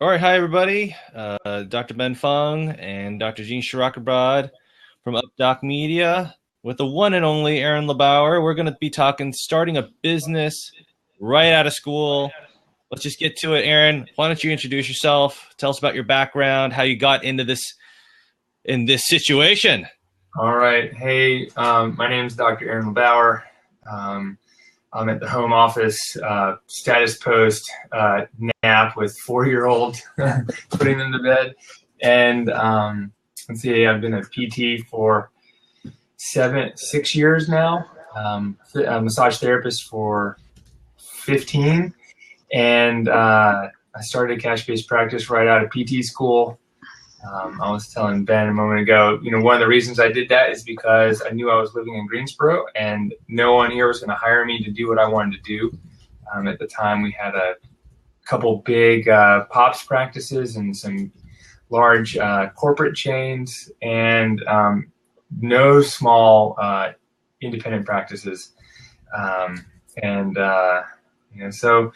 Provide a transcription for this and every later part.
All right, hi everybody. Dr. Ben Fung and Dr. Jean Shirakabrad from UpDoc Media with the one and only Aaron LeBauer. We're going to be talking starting a business right out of school. Let's just get to it, Aaron. Why don't you introduce yourself? Tell us about your background, how you got into this in this situation. All right. Hey, my name is Dr. Aaron LeBauer. Um, I'm at the home office status post nap with 4-year-old, putting them to bed. And let's see, I've been a PT for 6 years now, a massage therapist for 15. And I started a cash-based practice right out of PT school. I was telling Ben a moment ago, one of the reasons I did that is because I knew I was living in Greensboro and no one here was going to hire me to do what I wanted to do. At the time, we had a couple big POPs practices and some large corporate chains and no small independent practices. So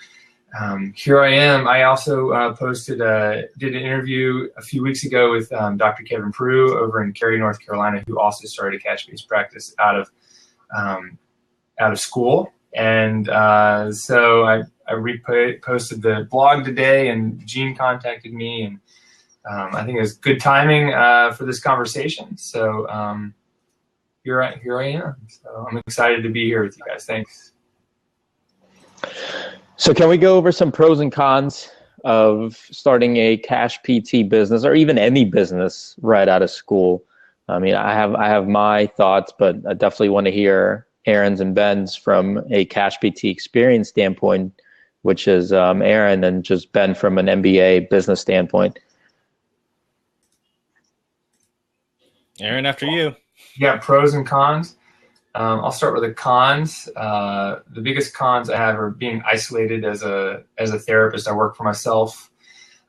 here I am. I also did an interview a few weeks ago with Dr. Kevin Prue over in Cary, North Carolina, who also started a cash-based practice out of school. And so I reposted the blog today, and Gene contacted me, and I think it was good timing for this conversation. So here I am. So I'm excited to be here with you guys. Thanks. So can we go over some pros and cons of starting a cash PT business or even any business right out of school? I mean, I have my thoughts, but I definitely want to hear Aaron's and Ben's from a cash PT experience standpoint, which is Aaron, and just Ben from an MBA business standpoint. Aaron, after you. Yeah, pros and cons. I'll start with the cons. The biggest cons I have are being isolated as a therapist. I work for myself.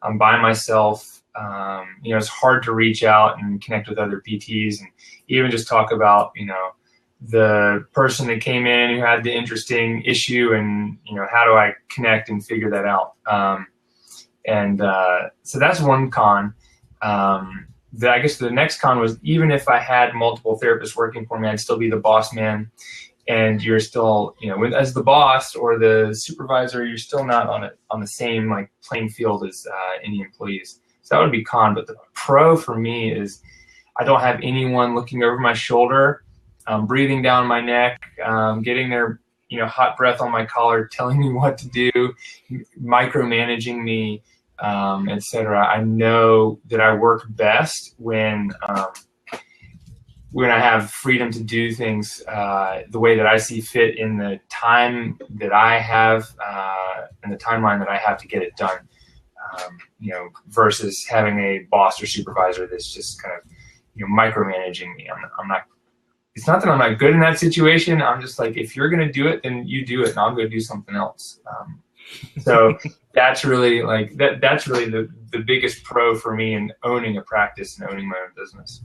I'm by myself. It's hard to reach out and connect with other PTs and even just talk about, the person that came in who had the interesting issue and, how do I connect and figure that out? So that's one con. I guess the next con was, even if I had multiple therapists working for me, I'd still be the boss man. And you're still, as the boss or the supervisor, you're still not on the same playing field as any employees. So that would be con. But the pro for me is I don't have anyone looking over my shoulder, breathing down my neck, getting their hot breath on my collar, telling me what to do, micromanaging me. Etc. I know that I work best when I have freedom to do things the way that I see fit in the time that I have and the timeline that I have to get it done. Versus having a boss or supervisor that's just kind of micromanaging me. I'm not. It's not that I'm not good in that situation. I'm just like, if you're going to do it, then you do it, and I'll go do something else. So that's really the biggest pro for me in owning a practice and owning my own business.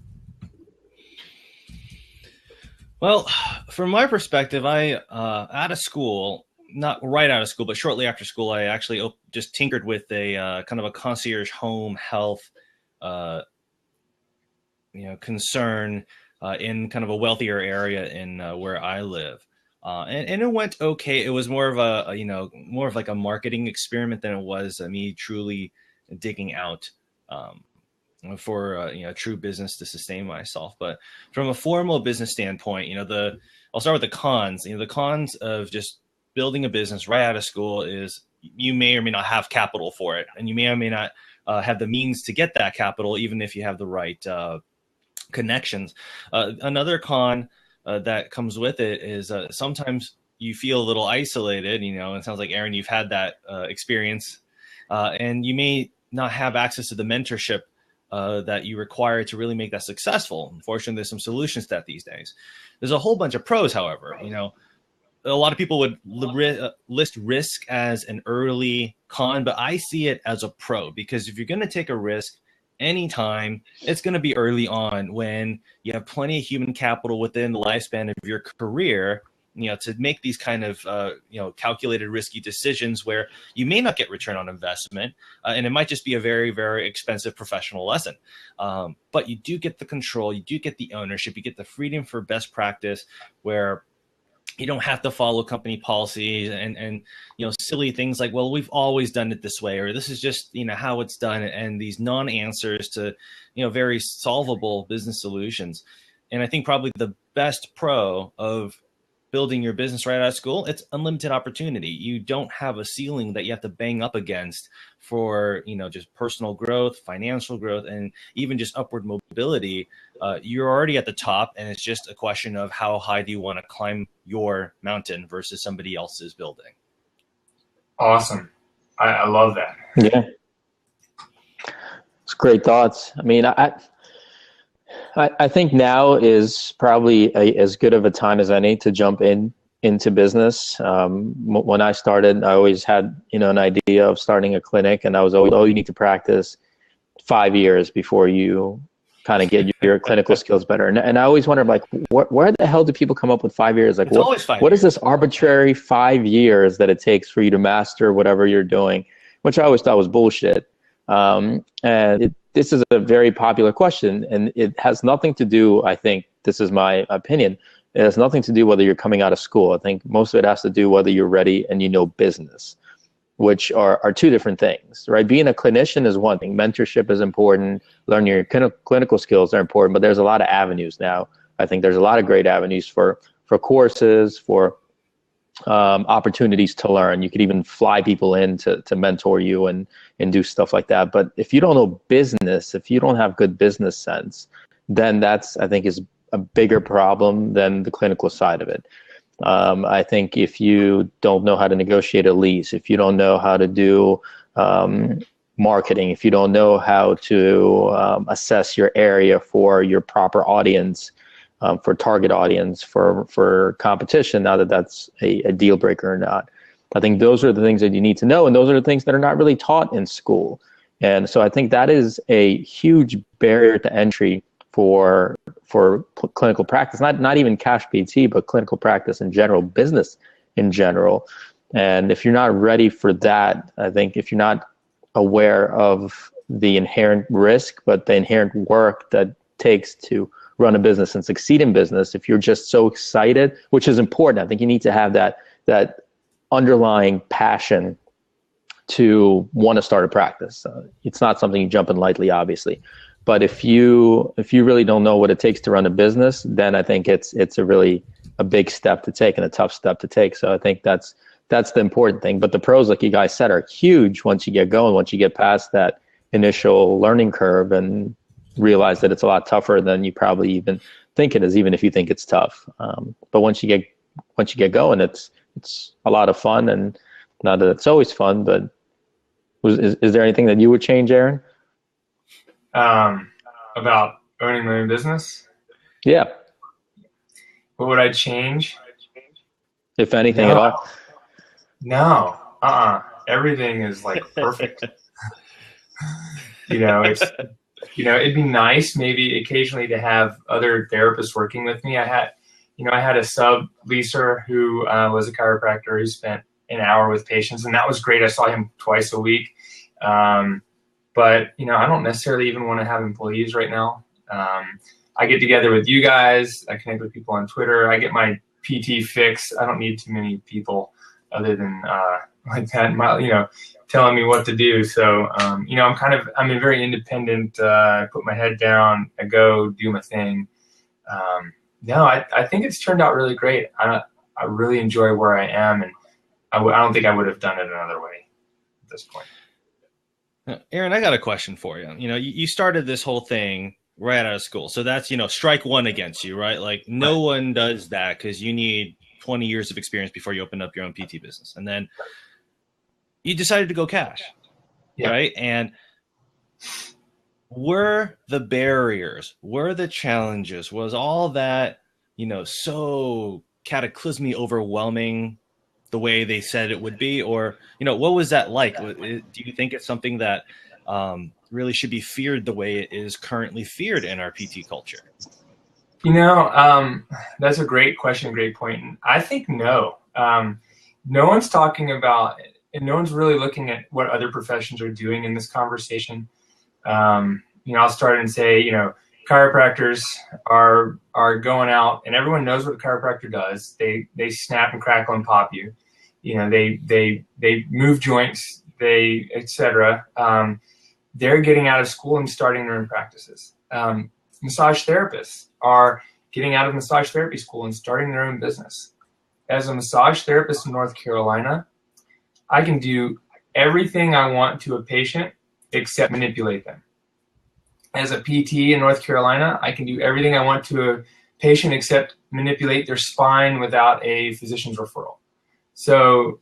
Well, from my perspective, I out of school, not right out of school, but shortly after school, I actually just tinkered with a kind of a concierge home health concern in kind of a wealthier area in where I live. And it went okay. It was more of a marketing experiment than it was me truly digging out for true business to sustain myself. But from a formal business standpoint, I'll start with the cons. The cons of just building a business right out of school is you may or may not have capital for it, and you may or may not have the means to get that capital, even if you have the right connections. Another con that comes with it is sometimes you feel a little isolated, it sounds like, Aaron, you've had that experience, and you may not have access to the mentorship that you require to really make that successful. Unfortunately, there's some solutions to that these days. There's a whole bunch of pros, however. A lot of people would list risk as an early con, but I see it as a pro, because if you're going to take a risk anytime, it's going to be early on when you have plenty of human capital within the lifespan of your career to make these kind of calculated risky decisions where you may not get return on investment, and it might just be a very, very expensive professional lesson. But you do get the control, you do get the ownership, you get the freedom for best practice, where you don't have to follow company policies and silly things like, well, we've always done it this way, or this is just how it's done, and these non-answers to very solvable business solutions. And I think probably the best pro of building your business right out of school, it's unlimited opportunity. You don't have a ceiling that you have to bang up against for just personal growth, financial growth, and even just upward mobility. You're already at the top, and it's just a question of how high do you want to climb your mountain versus somebody else's building. Awesome. I love that. Yeah, it's great thoughts. I mean, I think now is probably as good of a time as any to jump into business. When I started, I always had an idea of starting a clinic, and I was always, you need to practice 5 years before you kind of get your clinical skills better. And I always wondered, like, where the hell do people come up with 5 years? Like, what is this arbitrary 5 years that it takes for you to master whatever you're doing, which I always thought was bullshit. This is a very popular question, and it has nothing to do, I think, this is my opinion, it has nothing to do whether you're coming out of school. I think most of it has to do whether you're ready and business, which are two different things, right? Being a clinician is one thing. Mentorship is important. Learning your clinical skills are important, but there's a lot of avenues now. I think there's a lot of great avenues for courses, for opportunities to learn. You could even fly people in to mentor you and do stuff like that. But if you don't know business, if you don't have good business sense, then that's, I think, is a bigger problem than the clinical side of it. I think if you don't know how to negotiate a lease, if you don't know how to do marketing, if you don't know how to assess your area for your proper audience, for target audience, for competition, now that's a deal breaker or not. I think those are the things that you need to know, and those are the things that are not really taught in school. And so I think that is a huge barrier to entry for clinical practice, not even cash PT, but clinical practice in general, business in general. And if you're not ready for that, I think if you're not aware of the inherent risk, but the inherent work that takes to run a business and succeed in business, if you're just so excited, which is important, I think you need to have that underlying passion to want to start a practice. It's not something you jump in lightly, obviously. But if you really don't know what it takes to run a business, then I think it's a big step to take and a tough step to take. So I think that's the important thing. But the pros, like you guys said, are huge once you get going, once you get past that initial learning curve and realize that it's a lot tougher than you probably even think it is, even if you think it's tough. But once you get going, it's a lot of fun. And not that it's always fun, but is there anything that you would change, Aaron? About owning my own business? Yeah. What would I change? If anything at all? No. Everything is like perfect. It'd be nice maybe occasionally to have other therapists working with me. I had a sub-leaser who was a chiropractor who spent an hour with patients, and that was great. I saw him twice a week. But, I don't necessarily even want to have employees right now. I get together with you guys. I connect with people on Twitter. I get my PT fix. I don't need too many people other than like that, telling me what to do. So, I'm a very independent. I put my head down. I go do my thing. I think it's turned out really great. I really enjoy where I am, and I don't think I would have done it another way at this point. Aaron, I got a question for you. You started this whole thing right out of school. So that's, strike one against you, right? Like no one does that because you need 20 years of experience before you open up your own PT business. And then you decided to go cash, right? And were the barriers, were the challenges, was all that, so cataclysmically overwhelming the way they said it would be? Or, what was that like? Do you think it's something that really should be feared the way it is currently feared in our PT culture? That's a great question, great point. And I think no. No one's talking about, and no one's really looking at what other professions are doing in this conversation. I'll start and say, chiropractors are going out, and everyone knows what a chiropractor does. They snap and crackle and pop you. They move joints, etc. They're getting out of school and starting their own practices. Massage therapists are getting out of massage therapy school and starting their own business. As a massage therapist in North Carolina, I can do everything I want to a patient except manipulate them. As a PT in North Carolina, I can do everything I want to a patient except manipulate their spine without a physician's referral. So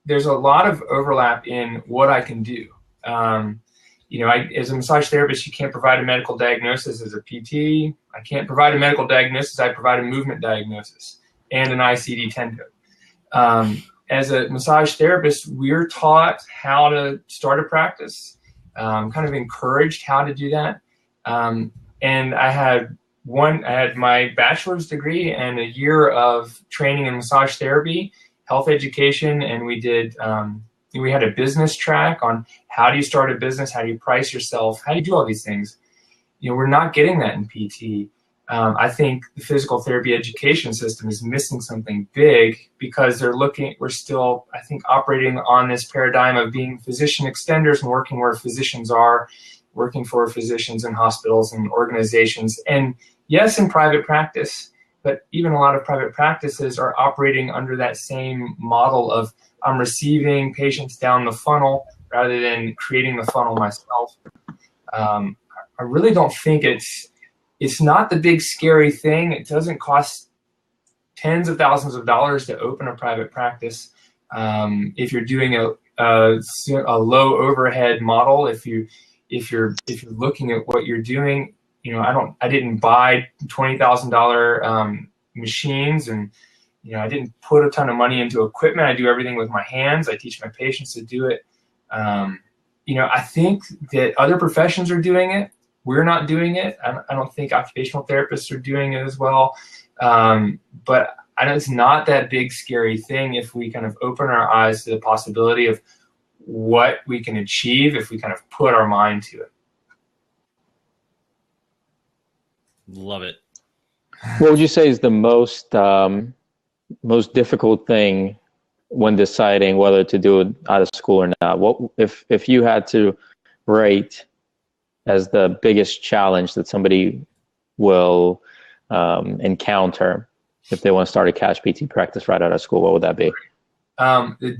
there's a lot of overlap in what I can do. As a massage therapist, you can't provide a medical diagnosis. As a PT, I can't provide a medical diagnosis. I provide a movement diagnosis and an ICD-10 code. As a massage therapist, we're taught how to start a practice, kind of encouraged how to do that. And I had my bachelor's degree and a year of training in massage therapy, health education, and we had a business track on how do you start a business, how do you price yourself, how do you do all these things. We're not getting that in PT. I think the physical therapy education system is missing something big because we're still, I think, operating on this paradigm of being physician extenders and working where physicians are, working for physicians in hospitals and organizations. And yes, in private practice, but even a lot of private practices are operating under that same model of I'm receiving patients down the funnel rather than creating the funnel myself. I really don't think it's not the big scary thing. It doesn't cost tens of thousands of dollars to open a private practice. If you're doing a low overhead model, if you're looking at what you're doing, I didn't buy $20,000 machines, and I didn't put a ton of money into equipment. I do everything with my hands. I teach my patients to do it. I think that other professions are doing it. We're not doing it. I don't think occupational therapists are doing it as well. But I know it's not that big, scary thing if we kind of open our eyes to the possibility of what we can achieve if we kind of put our mind to it. Love it. What would you say is the most difficult thing when deciding whether to do it out of school or not? What if you had to rate as the biggest challenge that somebody will encounter if they want to start a cash PT practice right out of school, what would that be? The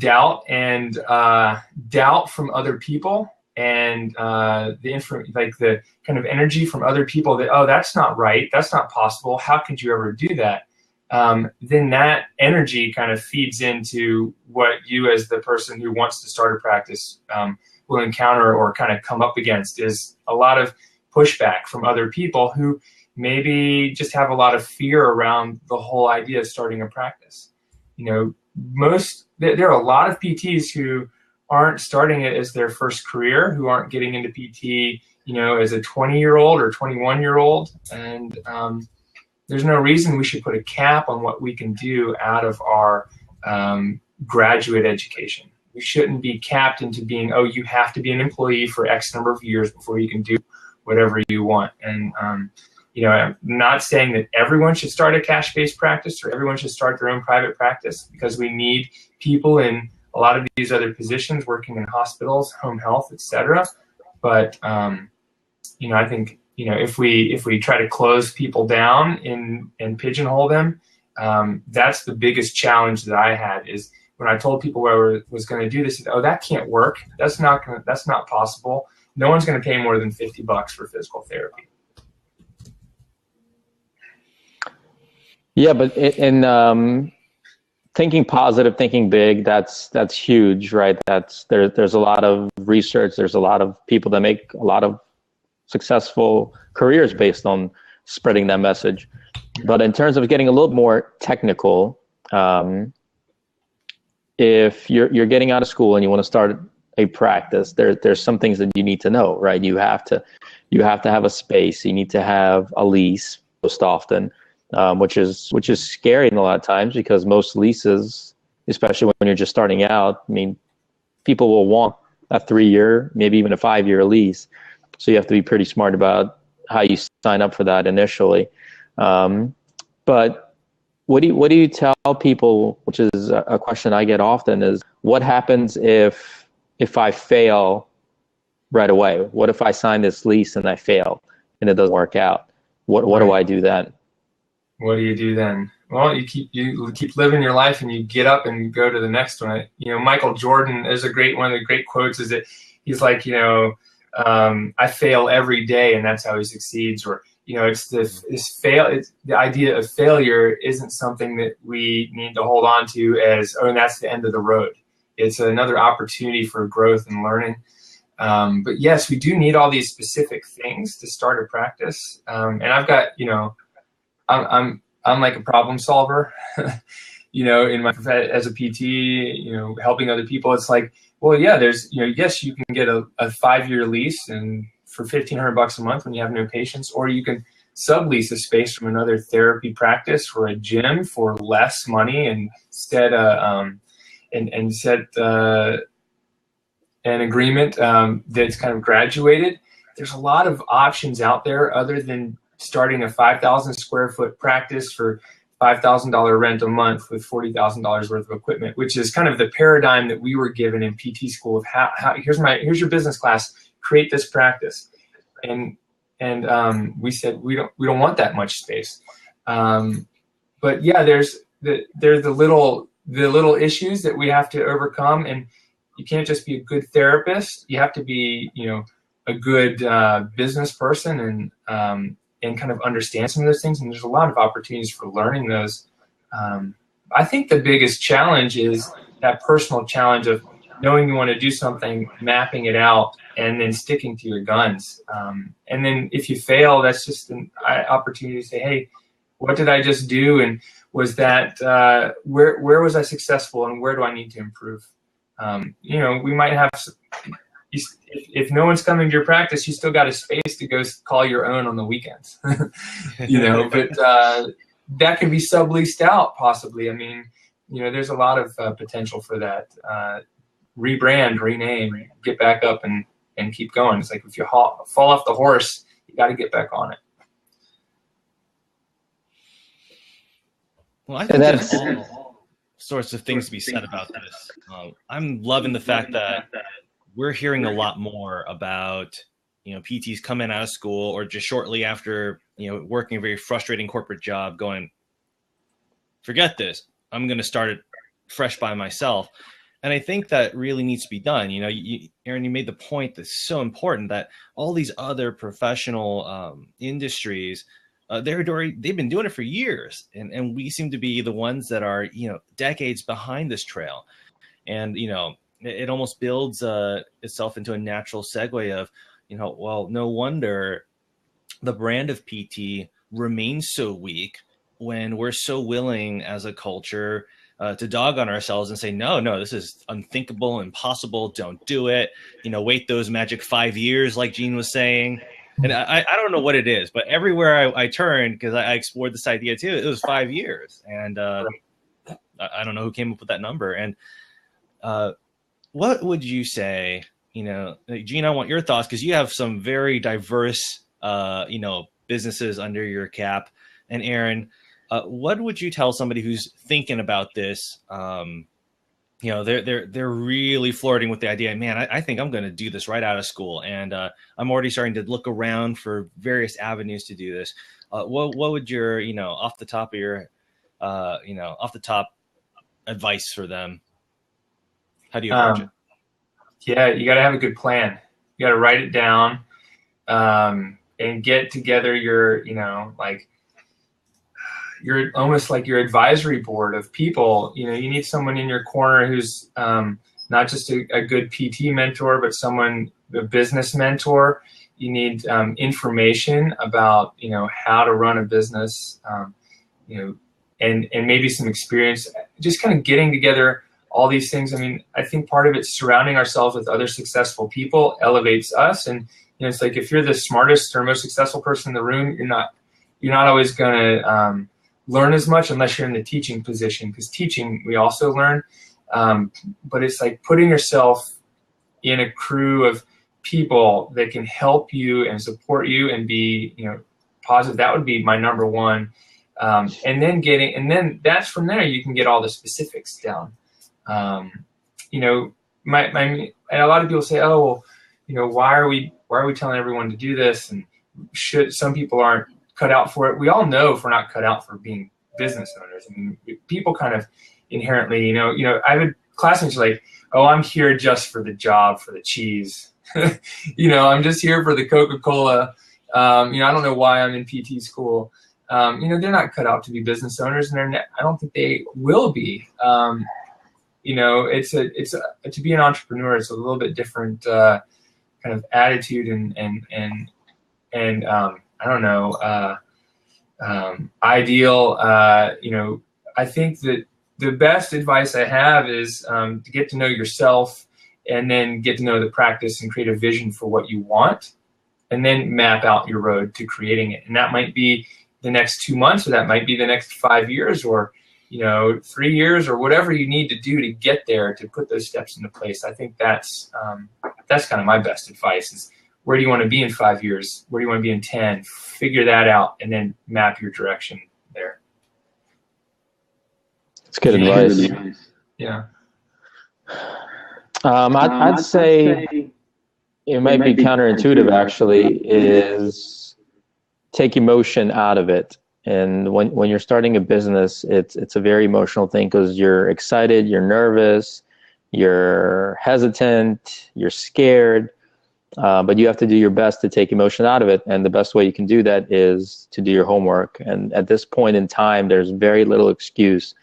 doubt from other people, and the kind of energy from other people that, oh, that's not right, that's not possible, how could you ever do that? Then that energy kind of feeds into what you, as the person who wants to start a practice, will encounter or kind of come up against, is a lot of pushback from other people who maybe just have a lot of fear around the whole idea of starting a practice. There are a lot of PTs who aren't starting it as their first career, who aren't getting into PT, as a 20-year-old or 21-year-old. And there's no reason we should put a cap on what we can do out of our graduate education. We shouldn't be capped into being, oh, you have to be an employee for X number of years before you can do whatever you want. And, I'm not saying that everyone should start a cash-based practice or everyone should start their own private practice, because we need people in a lot of these other positions working in hospitals, home health, etc. But, I think, if we try to close people down and pigeonhole them, that's the biggest challenge that I had, is when I told people I was going to do this, oh, that can't work. That's not possible. No one's going to pay more than $50 for physical therapy. Yeah, but in thinking positive, thinking big, that's huge, right? There's a lot of research. There's a lot of people that make a lot of successful careers based on spreading that message. But in terms of getting a little more technical, if you're getting out of school and you want to start a practice, there's some things that you need to know, right? You have to have a space. You need to have a lease. most often, which is scary in a lot of times, because most leases, especially when you're just starting out, I mean, people will want a 3-year, maybe even a 5-year lease. So you have to be pretty smart about how you sign up for that initially. But what do you tell people, which is a question I get often, is what happens if I fail right away? What if I sign this lease and I fail and it doesn't work out? What do I do then? What do you do then? Well, you keep living your life, and you get up and go to the next one. You know, Michael Jordan is one of the great quotes is that he's like, I fail every day, and that's how he succeeds. Or, it's the idea of failure isn't something that we need to hold on to as, and that's the end of the road. It's another opportunity for growth and learning. But yes, we do need all these specific things to start a practice. And I've got, I'm like a problem solver, in my as a PT, helping other people. It's like, well, yeah, there's, yes, you can get a 5-year lease and for $1,500 a month when you have no patients, or you can sublease a space from another therapy practice or a gym for less money and set an agreement that's kind of graduated. There's a lot of options out there other than starting a 5,000 square foot practice for $5,000 rent a month with $40,000 worth of equipment, which is kind of the paradigm that we were given in PT school of how here's your business class, create this practice. And we said, we don't want that much space. But yeah, there's the little issues that we have to overcome, and you can't just be a good therapist. You have to be, a good business person and kind of understand some of those things. And there's a lot of opportunities for learning those. I think the biggest challenge is that personal challenge of knowing you want to do something, mapping it out, and then sticking to your guns. And then if you fail, that's just an opportunity to say, hey, what did I just do? And was that, where was I successful, and where do I need to improve? We might have, if no one's coming to your practice, you still got a space to go call your own on the weekends, but that can be subleased out possibly. I mean, there's a lot of potential for that. Rebrand, rename, get back up and keep going. It's like if you fall off the horse, you got to get back on it. Well, I think that's all sorts of things to be said about this. I'm loving the fact that we're hearing a lot more about, PTs coming out of school or just shortly after, working a very frustrating corporate job going, forget this, I'm going to start it fresh by myself. And I think that really needs to be done. Aaron, you made the point that's so important, that all these other professional industries, they've been doing it for years. And we seem to be the ones that are, decades behind this trail. And, it almost builds itself into a natural segue of, well, no wonder the brand of PT remains so weak when we're so willing as a culture to dog on ourselves and say, no, this is unthinkable, impossible, don't do it. Wait those magic 5 years, like Gene was saying. And I don't know what it is, but everywhere I turned, because I explored this idea too, it was 5 years. And I don't know who came up with that number. And what would you say, Gene, I want your thoughts, because you have some very diverse, businesses under your cap. And Aaron, what would you tell somebody who's thinking about this? They're really flirting with the idea, man, I think I'm going to do this right out of school. And I'm already starting to look around for various avenues to do this. What would your, off the top advice for them? How do you approach it? Yeah, you got to have a good plan. You got to write it down and get together your almost like your advisory board of people. You need someone in your corner who's not just a good PT mentor, but a business mentor. You need information about, how to run a business, and maybe some experience, just kind of getting together all these things. I mean, I think part of it surrounding ourselves with other successful people elevates us. And, it's like if you're the smartest or most successful person in the room, you're not always going to learn as much unless you're in the teaching position, because teaching, we also learn. But it's like putting yourself in a crew of people that can help you and support you and be, positive. That would be my number one. And then that's from there, you can get all the specifics down. And a lot of people say, oh, well, why are we telling everyone to do this? And some people aren't cut out for it. We all know if we're not cut out for being business owners. I mean, people kind of inherently, I have classmates like, oh, I'm here just for the job, for the cheese. I'm just here for the Coca-Cola. I don't know why I'm in PT school. They're not cut out to be business owners, and I don't think they will be. To be an entrepreneur, it's a little bit different kind of attitude and I don't know, ideal. I think that the best advice I have is to get to know yourself, and then get to know the practice and create a vision for what you want, and then map out your road to creating it. And that might be the next 2 months, or that might be the next 5 years, or 3 years, or whatever you need to do to get there, to put those steps into place. I think that's kind of my best advice is, where do you want to be in 5 years? Where do you want to be in 10? Figure that out, and then map your direction there. That's good advice. Yeah. I'd say it might be counterintuitive, actually, is take emotion out of it. And when you're starting a business, it's a very emotional thing, because you're excited, you're nervous, you're hesitant, you're scared, but you have to do your best to take emotion out of it. And the best way you can do that is to do your homework. And at this point in time, there's very little excuse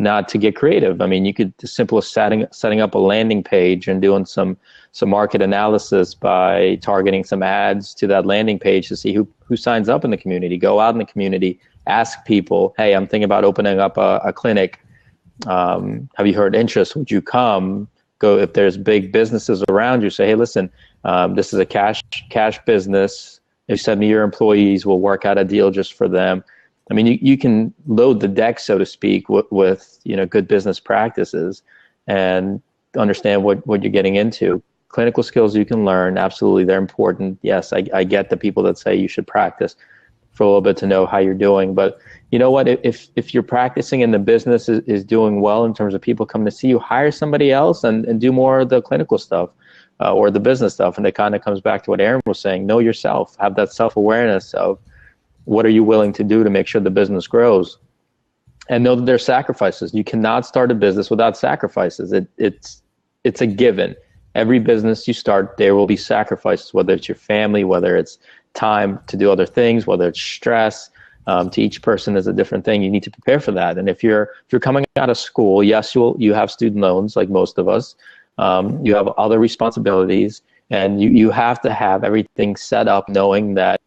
not to get creative. I mean, you could, as simple as setting up a landing page and doing some market analysis by targeting some ads to that landing page to see who signs up in the community. Go out in the community, ask people, hey, I'm thinking about opening up a clinic. Have you heard interest? Would you come? Go, if there's big businesses around you, say, hey, listen, this is a cash business. If you send me your employees, we'll work out a deal just for them. I mean, you can load the deck, so to speak, with good business practices, and understand what you're getting into. Clinical skills you can learn, absolutely, they're important. Yes, I get the people that say you should practice for a little bit to know how you're doing. But you know what? If you're practicing and the business is doing well in terms of people coming to see you, hire somebody else and do more of the clinical stuff or the business stuff. And it kind of comes back to what Aaron was saying. Know yourself. Have that self-awareness of what are you willing to do to make sure the business grows, and know that there's sacrifices. You cannot start a business without sacrifices. It's a given. Every business you start, there will be sacrifices, whether it's your family, whether it's time to do other things, whether it's stress. To each person is a different thing. You need to prepare for that. And if you're coming out of school, yes, you have student loans like most of us. You have other responsibilities, and you have to have everything set up, knowing that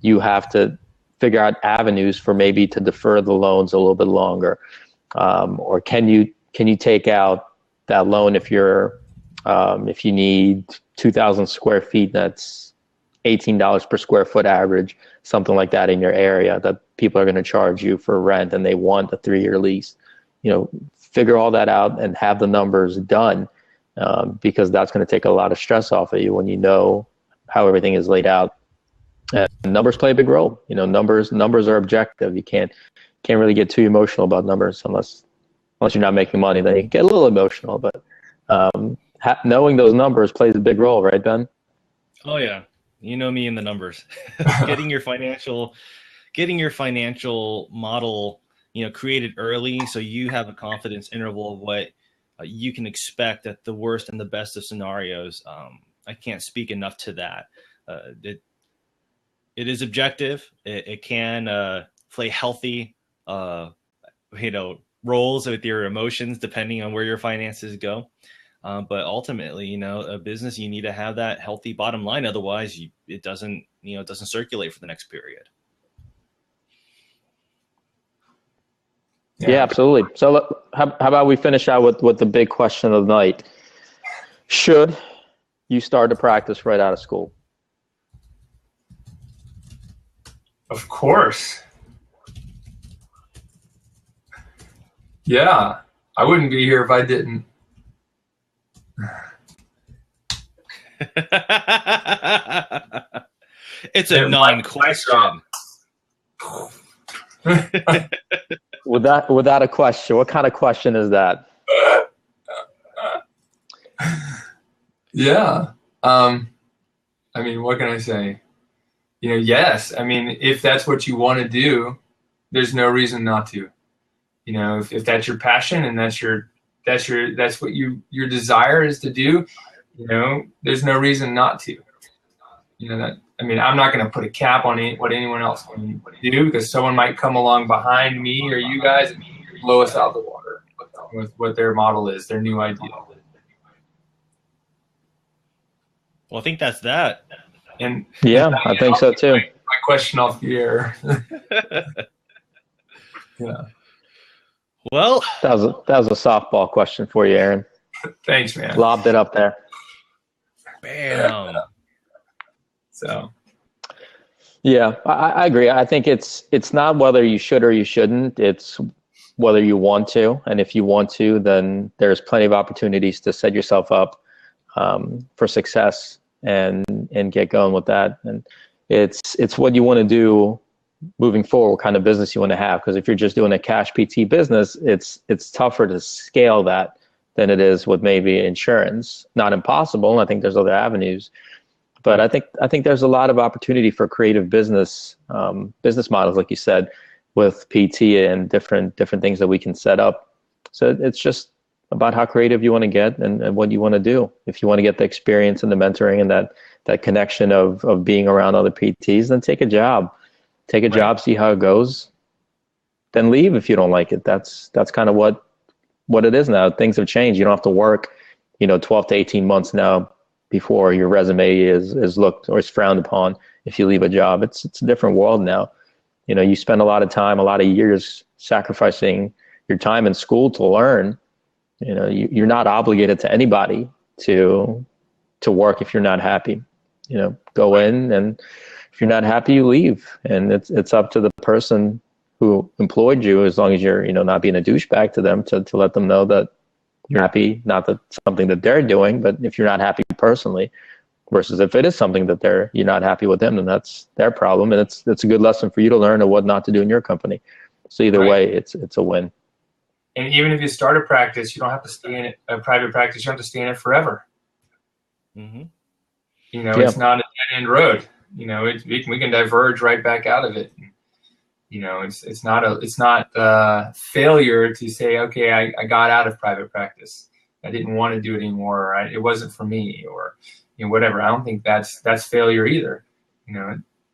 you have to figure out avenues for maybe to defer the loans a little bit longer, or can you take out that loan if you need 2,000 square feet, that's $18 per square foot average, something like that in your area that people are going to charge you for rent, and they want a 3-year lease. Figure all that out and have the numbers done, because that's going to take a lot of stress off of you when you know how everything is laid out. And numbers play a big role. Numbers are objective. You can't really get too emotional about numbers unless you're not making money. Then you can get a little emotional, but knowing those numbers plays a big role, right, Ben? Oh yeah, you know me and the numbers. getting your financial model, created early, so you have a confidence interval of what you can expect at the worst and the best of scenarios. I can't speak enough to that. It is objective. It can play healthy, roles with your emotions depending on where your finances go. But ultimately, a business, you need to have that healthy bottom line. Otherwise, it doesn't circulate for the next period. Yeah, absolutely. So how about we finish out with the big question of the night? Should you start to practice right out of school? Of course. Yeah, I wouldn't be here if I didn't. It's a non-question. Without a question, what kind of question is that? Yeah. I mean, what can I say? Yes. I mean, if that's what you want to do, there's no reason not to. If that's your passion and that's what your desire is to do, there's no reason not to. I'm not going to put a cap on what anyone else can do, because someone might come along behind me or you guys and blow us out of the water with what their model is, their new idea. Well, I think that's that. And yeah, I think so too. My question off the air. Yeah. Well, that was a softball question for you, Aaron. Thanks, man. Lobbed it up there. Bam. So. Yeah, I agree. I think it's not whether you should or you shouldn't. It's whether you want to, and if you want to, then there's plenty of opportunities to set yourself up for success and get going with that. And it's what you want to do moving forward, what kind of business you want to have. Because if you're just doing a cash PT business, it's tougher to scale that than it is with maybe insurance. Not impossible. I think there's other avenues, but I think there's a lot of opportunity for creative business models, like you said, with PT and different things that we can set up. So it's just about how creative you want to get and what you want to do. If you want to get the experience and the mentoring and that connection of being around other PTs, then take a job. Take a job, see how it goes, then leave if you don't like it. That's kind of what it is now. Things have changed. You don't have to work, 12 to 18 months now before your resume is looked or is frowned upon if you leave a job. It's a different world now. You spend a lot of time, a lot of years sacrificing your time in school to learn. You're not obligated to anybody to work if you're not happy. Go in, and if you're not happy, you leave, and it's up to the person who employed you, as long as you're not being a douchebag to them, to let them know that you're happy, not that something that they're doing, but if you're not happy personally, versus if it is something that you're not happy with them, then that's their problem, and it's a good lesson for you to learn of what not to do in your company. So either way, it's a win. And even if you start a practice, you don't have to stay in it, a private practice. You don't have to stay in it forever. Mm-hmm. It's not a dead-end road. We can diverge right back out of it. It's not failure to say, okay, I got out of private practice. I didn't want to do it anymore. Or it wasn't for me, or whatever. I don't think that's failure either.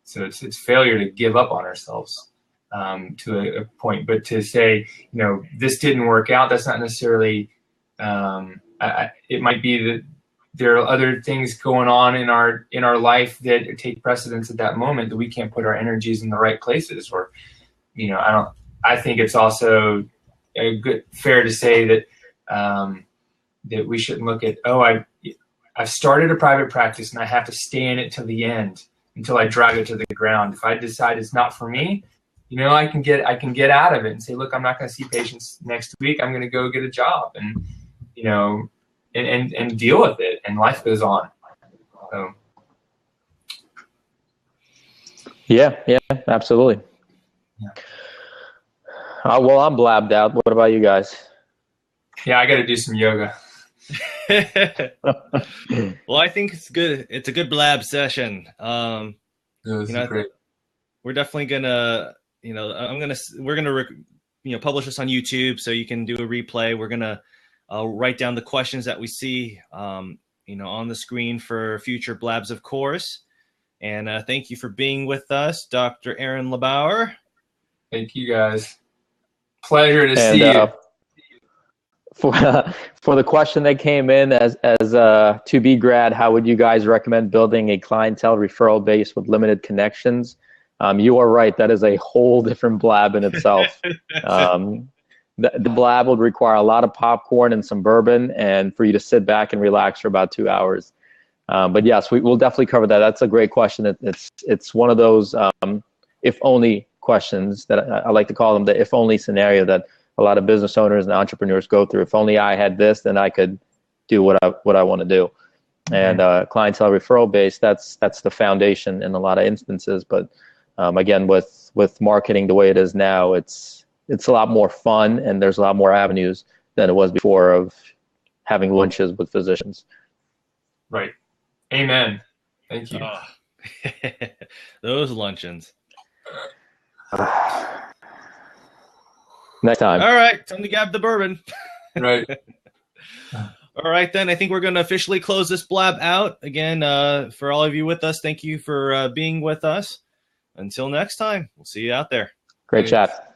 So it's failure to give up on ourselves to a point. But to say, this didn't work out, that's not necessarily. It might be that there are other things going on in our life that take precedence at that moment, that we can't put our energies in the right places. Or, I think it's also fair to say that that we shouldn't look at, I've started a private practice and I have to stay in it till the end, until I drive it to the ground. If I decide it's not for me, I can get out of it and say, look, I'm not going to see patients next week. I'm going to go get a job, and and deal with it, and life goes on. So. Yeah, absolutely. Yeah. Well, I'm blabbed out. What about you guys? Yeah, I got to do some yoga. Well, I think it's good. It's a good blab session. Great. We're definitely gonna, we're gonna, publish this on YouTube, so you can do a replay. We're gonna write down the questions that we see, on the screen for future blabs, of course. And thank you for being with us, Dr. Aaron LeBauer. Thank you, guys. Pleasure to see you. For the question that came in as to be grad, how would you guys recommend building a clientele referral base with limited connections? You are right. That is a whole different blab in itself. The blab would require a lot of popcorn and some bourbon, and for you to sit back and relax for about 2 hours. But yes, we'll definitely cover that. That's a great question. It's one of those if only questions that I like to call them the if only scenario that a lot of business owners and entrepreneurs go through. If only I had this, then I could do what I want to do. And clientele referral base, that's the foundation in a lot of instances. But again, with marketing the way it is now, it's a lot more fun, and there's a lot more avenues than it was before of having lunches with physicians. Right. Amen. Thank you. Those luncheons. Next time. All right, time to grab the bourbon. Right. All right, then. I think we're going to officially close this blab out. Again, for all of you with us, thank you for being with us. Until next time, we'll see you out there. Great chat.